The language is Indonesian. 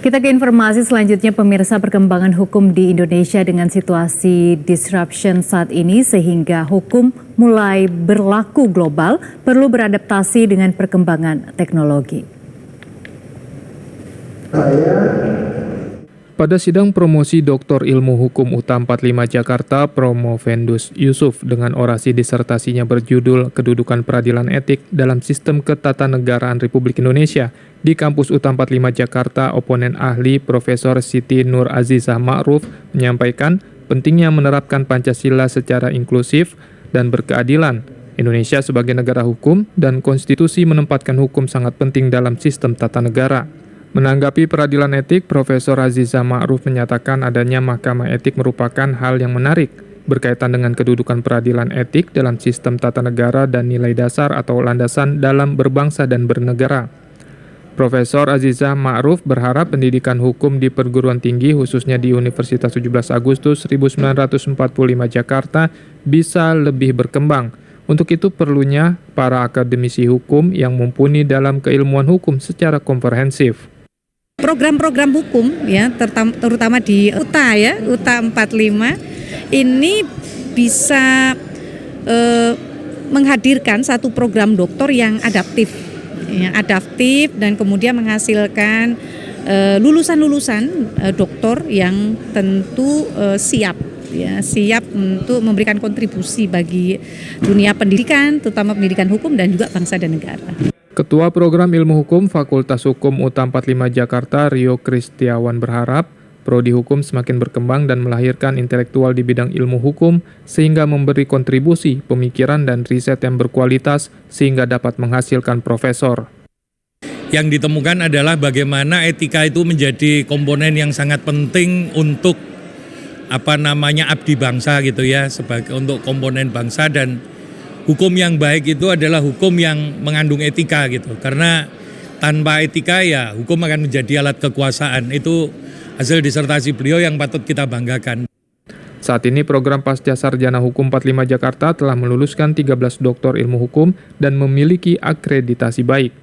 Kita ke informasi selanjutnya, pemirsa. Perkembangan hukum di Indonesia dengan situasi disruption saat ini sehingga hukum mulai berlaku global perlu beradaptasi dengan perkembangan teknologi. Pada sidang promosi Doktor Ilmu Hukum UTA 45 Jakarta, Promovendus Yusuf dengan orasi disertasinya berjudul Kedudukan Peradilan Etik dalam Sistem Ketatanegaraan Republik Indonesia di kampus UTA 45 Jakarta, oponen ahli Profesor Siti Nur Azizah Ma'ruf menyampaikan pentingnya menerapkan Pancasila secara inklusif dan berkeadilan. Indonesia sebagai negara hukum dan konstitusi menempatkan hukum sangat penting dalam sistem tata negara. Menanggapi peradilan etik, Profesor Azizah Ma'ruf menyatakan adanya Mahkamah Etik merupakan hal yang menarik berkaitan dengan kedudukan peradilan etik dalam sistem tata negara dan nilai dasar atau landasan dalam berbangsa dan bernegara. Profesor Azizah Ma'ruf berharap pendidikan hukum di perguruan tinggi khususnya di Universitas 17 Agustus 1945 Jakarta bisa lebih berkembang. Untuk itu perlunya para akademisi hukum yang mumpuni dalam keilmuan hukum secara komprehensif. Program-program hukum ya terutama di UTA 45 ini bisa menghadirkan satu program doktor yang adaptif dan kemudian menghasilkan lulusan-lulusan doktor yang tentu siap untuk memberikan kontribusi bagi dunia pendidikan, terutama pendidikan hukum dan juga bangsa dan negara. Ketua Program Ilmu Hukum Fakultas Hukum UTA 45 Jakarta, Rio Kristiawan berharap prodi hukum semakin berkembang dan melahirkan intelektual di bidang ilmu hukum sehingga memberi kontribusi, pemikiran dan riset yang berkualitas sehingga dapat menghasilkan profesor. Yang ditemukan adalah bagaimana etika itu menjadi komponen yang sangat penting untuk abdi bangsa gitu ya, sebagai untuk komponen bangsa, dan hukum yang baik itu adalah hukum yang mengandung etika gitu. Karena tanpa etika ya hukum akan menjadi alat kekuasaan. Itu hasil disertasi beliau yang patut kita banggakan. Saat ini program Pasca Sarjana Hukum 45 Jakarta telah meluluskan 13 doktor ilmu hukum dan memiliki akreditasi baik.